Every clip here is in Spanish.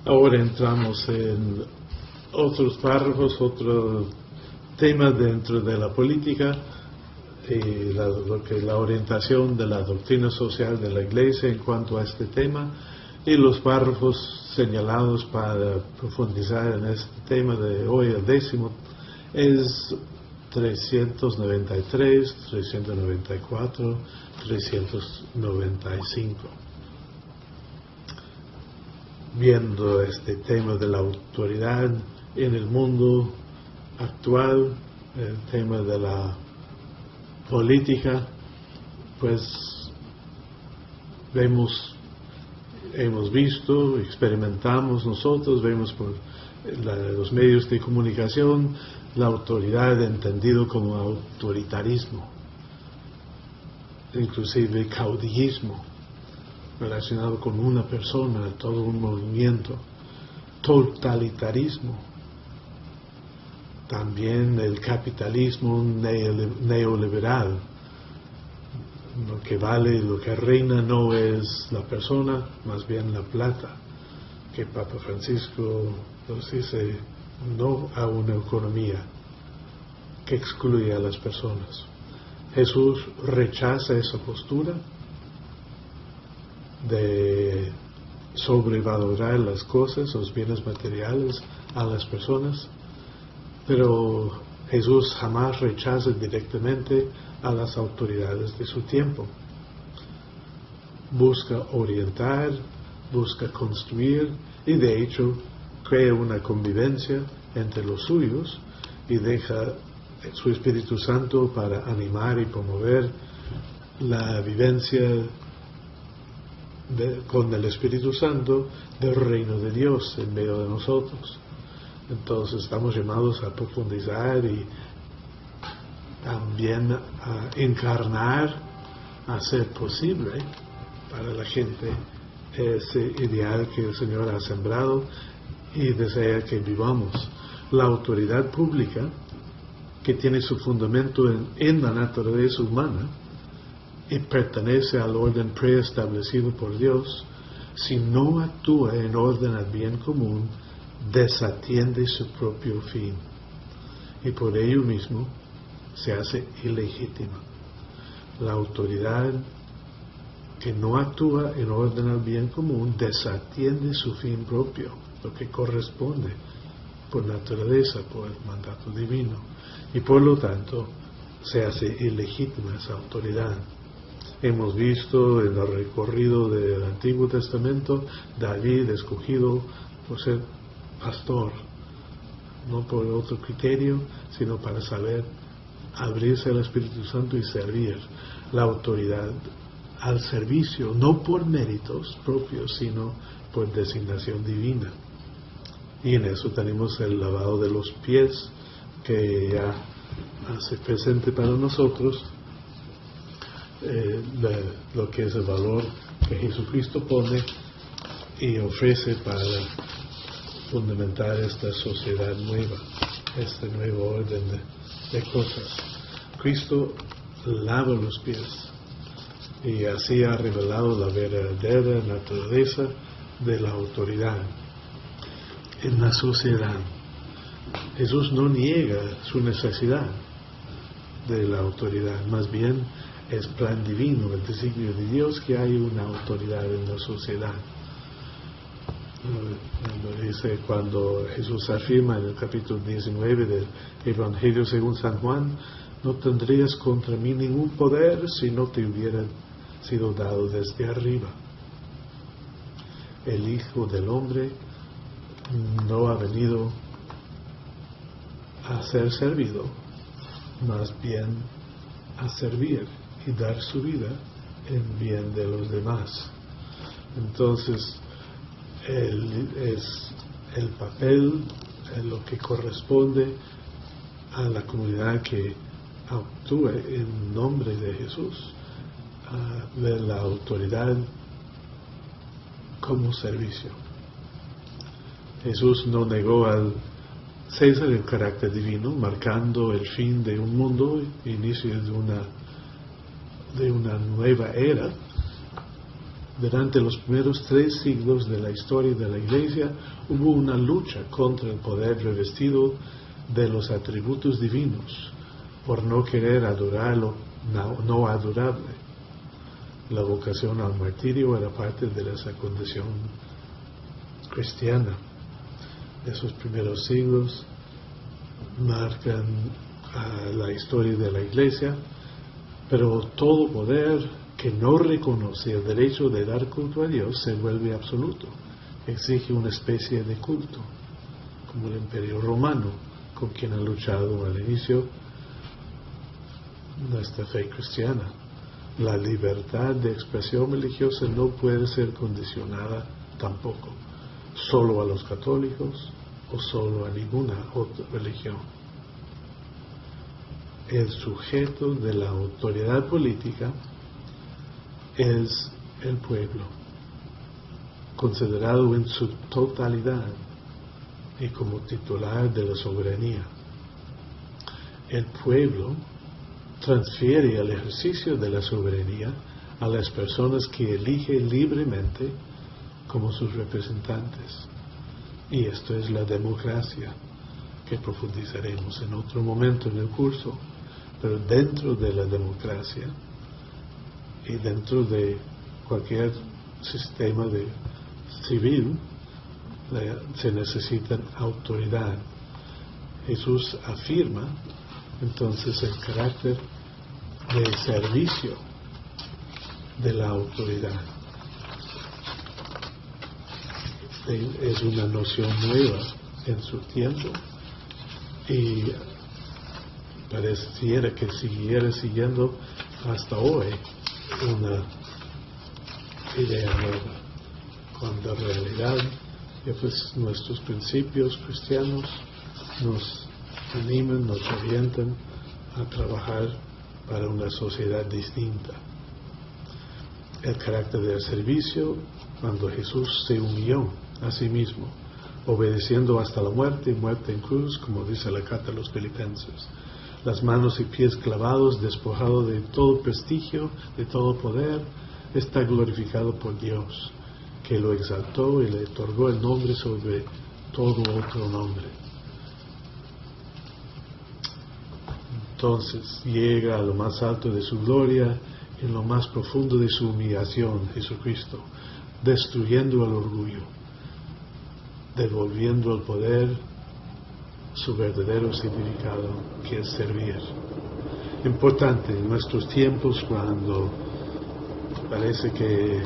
Ahora entramos en otros párrafos, otro tema dentro de la política y la orientación de la doctrina social de la Iglesia en cuanto a este tema, y los párrafos señalados para profundizar en este tema de hoy, el 10º, es 393, 394, 395. Viendo este tema de la autoridad en el mundo actual, el tema de la política, pues hemos visto, experimentamos nosotros, vemos por los medios de comunicación, la autoridad entendido como autoritarismo, inclusive caudillismo, relacionado con una persona, todo un movimiento, totalitarismo, también el capitalismo neoliberal. Lo que vale, lo que reina no es la persona, más bien la plata, que Papa Francisco nos dice no a una economía que excluye a las personas. Jesús rechaza esa postura de sobrevalorar las cosas, los bienes materiales a las personas, pero Jesús jamás rechaza directamente a las autoridades de su tiempo. Busca orientar, busca construir y de hecho crea una convivencia entre los suyos y deja su Espíritu Santo para animar y promover la vivencia con el Espíritu Santo del reino de Dios en medio de nosotros. Entonces estamos llamados a profundizar y también a encarnar, a hacer posible para la gente ese ideal que el Señor ha sembrado y desea que vivamos. La autoridad pública, que tiene su fundamento en la naturaleza humana y pertenece al orden preestablecido por Dios, si no actúa en orden al bien común, desatiende su propio fin y por ello mismo se hace ilegítima. La autoridad que no actúa en orden al bien común desatiende su fin propio, lo que corresponde por naturaleza, por el mandato divino, y por lo tanto se hace ilegítima esa autoridad. Hemos visto en el recorrido del Antiguo Testamento David escogido por ser pastor, no por otro criterio, sino para saber abrirse al Espíritu Santo y servir. La autoridad al servicio, no por méritos propios, sino por designación divina. Y en eso tenemos el lavado de los pies, que ya hace presente para nosotros lo que es el valor que Jesucristo pone y ofrece para fundamentar esta sociedad nueva, este nuevo orden de cosas. Cristo lava los pies y así ha revelado la verdadera naturaleza de la autoridad en la sociedad. Jesús no niega su necesidad de la autoridad, más bien es plan divino, el designio de Dios que hay una autoridad en la sociedad. Lo dice cuando Jesús afirma en el capítulo 19 del Evangelio según San Juan: no tendrías contra mí ningún poder si no te hubiera sido dado desde arriba. El Hijo del Hombre no ha venido a ser servido, más bien a servir y dar su vida en bien de los demás. Entonces, es el papel, lo que corresponde a la comunidad que actúe en nombre de Jesús, de la autoridad como servicio. Jesús no negó al César el carácter divino, marcando el fin de un mundo, inicio de una nueva era, Durante los primeros 3 siglos de la historia de la Iglesia hubo una lucha contra el poder revestido de los atributos divinos por no querer adorar lo no adorable. La vocación al martirio era parte de esa condición cristiana. Esos primeros siglos marcan la historia de la Iglesia, pero todo poder que no reconoce el derecho de dar culto a Dios se vuelve absoluto. Exige una especie de culto, como el Imperio Romano, con quien ha luchado al inicio nuestra fe cristiana. La libertad de expresión religiosa no puede ser condicionada tampoco solo a los católicos o solo a ninguna otra religión. El sujeto de la autoridad política es el pueblo, considerado en su totalidad y como titular de la soberanía. El pueblo transfiere el ejercicio de la soberanía a las personas que elige libremente como sus representantes. Y esto es la democracia, que profundizaremos en otro momento en el curso. Pero dentro de la democracia y dentro de cualquier sistema civil se necesita autoridad. Jesús afirma entonces el carácter de servicio de la autoridad. Es una noción nueva en su tiempo y pareciera que siguiera siguiendo hasta hoy una idea nueva, cuando en realidad pues, nuestros principios cristianos nos animan, nos orientan a trabajar para una sociedad distinta. El carácter del servicio, cuando Jesús se humilló a sí mismo, obedeciendo hasta la muerte en cruz, como dice la carta a los Filipenses. Las manos y pies clavados, despojado de todo prestigio, de todo poder, está glorificado por Dios, que lo exaltó y le otorgó el nombre sobre todo otro nombre. Entonces llega a lo más alto de su gloria, en lo más profundo de su humillación, Jesucristo, destruyendo el orgullo, devolviendo al poder su verdadero significado, que es servir. Importante en nuestros tiempos, cuando parece que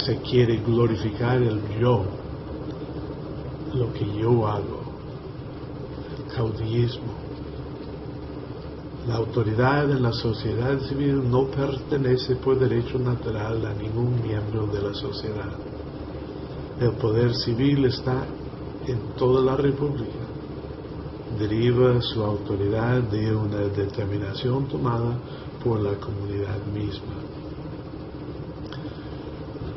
se quiere glorificar el yo, lo que yo hago, el caudillismo. La autoridad en la sociedad civil no pertenece por derecho natural a ningún miembro de la sociedad. El poder civil está en toda la República. Deriva su autoridad de una determinación tomada por la comunidad misma.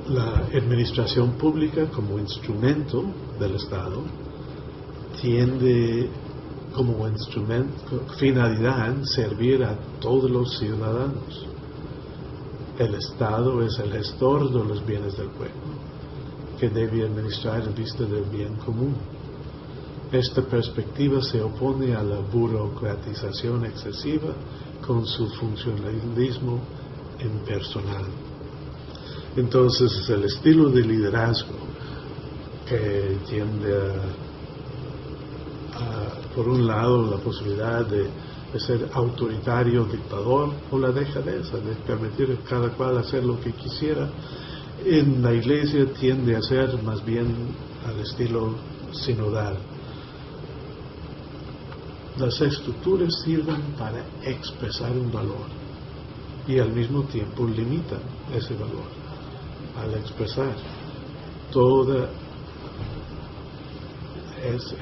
La administración pública como instrumento del Estado tiende como finalidad servir a todos los ciudadanos. El Estado es el gestor de los bienes del pueblo, que debe administrar en vista del bien común. Esta perspectiva se opone a la burocratización excesiva con su funcionalismo impersonal. Entonces es el estilo de liderazgo que tiende por un lado, la posibilidad de ser autoritario, dictador, o la dejadeza de permitir a cada cual hacer lo que quisiera. En la Iglesia tiende a ser más bien al estilo sinodal. Las estructuras sirven para expresar un valor y al mismo tiempo limitan ese valor. Al expresar, toda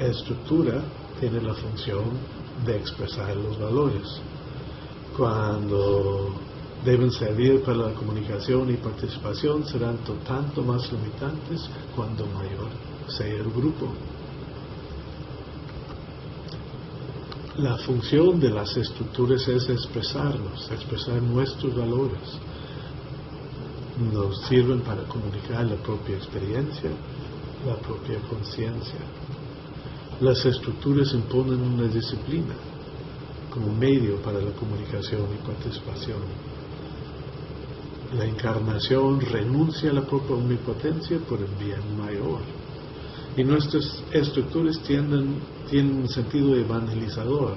estructura tiene la función de expresar los valores. Cuando deben servir para la comunicación y participación, serán tanto más limitantes cuando mayor sea el grupo. La función de las estructuras es expresarnos, expresar nuestros valores. nos sirven para comunicar la propia experiencia, la propia conciencia. Las estructuras imponen una disciplina como medio para la comunicación y participación. La encarnación renuncia a la propia omnipotencia por el bien mayor. Y nuestras estructuras tienen un sentido evangelizador.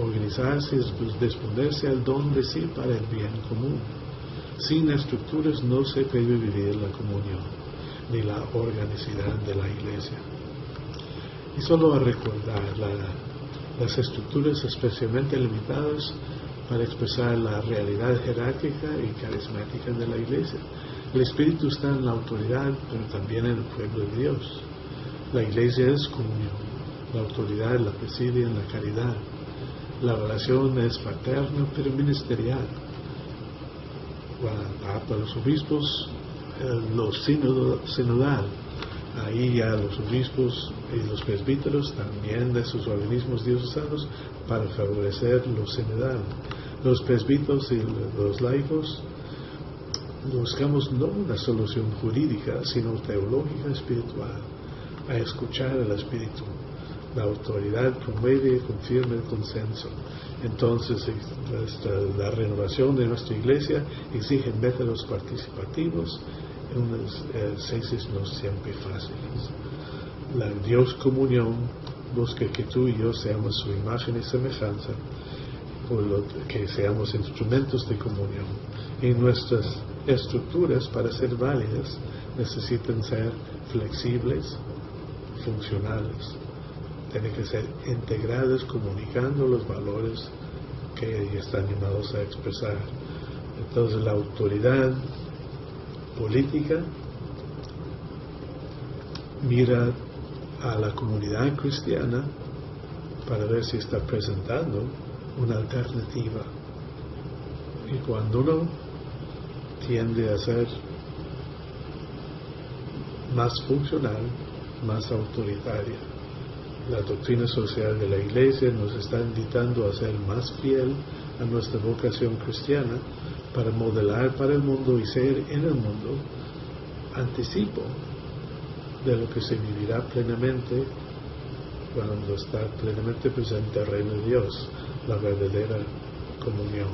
Organizarse es disponerse al don de sí para el bien común. Sin estructuras no se puede vivir la comunión ni la organicidad de la Iglesia. Y solo a recordar, las estructuras especialmente limitadas para expresar la realidad jerárquica y carismática de la Iglesia. El Espíritu está en la autoridad, pero también en el pueblo de Dios. La Iglesia es comunión. La autoridad la preside en la caridad. La oración es fraterna, pero ministerial. Para los obispos, los sinodal. Ahí ya los obispos y los presbíteros también de sus organismos diocesanos para favorecer lo sinodal. Los presbíteros y los laicos buscamos no una solución jurídica, sino teológica espiritual, a escuchar al Espíritu. La autoridad promueve y confirma el consenso. Entonces, la renovación de nuestra Iglesia exige métodos participativos, no siempre fáciles. La Dios comunión busca que tú y yo seamos su imagen y semejanza, por lo que seamos instrumentos de comunión. Y nuestras estructuras, para ser válidas, necesitan ser flexibles, funcionales. Tienen que ser integradas, comunicando los valores que están llamados a expresar. Entonces, la autoridad política mira a la comunidad cristiana para ver si está presentando una alternativa, y cuando no, tiende a ser más funcional, más autoritaria. La doctrina social de la Iglesia nos está invitando a ser más fiel a nuestra vocación cristiana para modelar para el mundo y ser en el mundo anticipo de lo que se vivirá plenamente cuando está plenamente presente el reino de Dios, la verdadera comunión.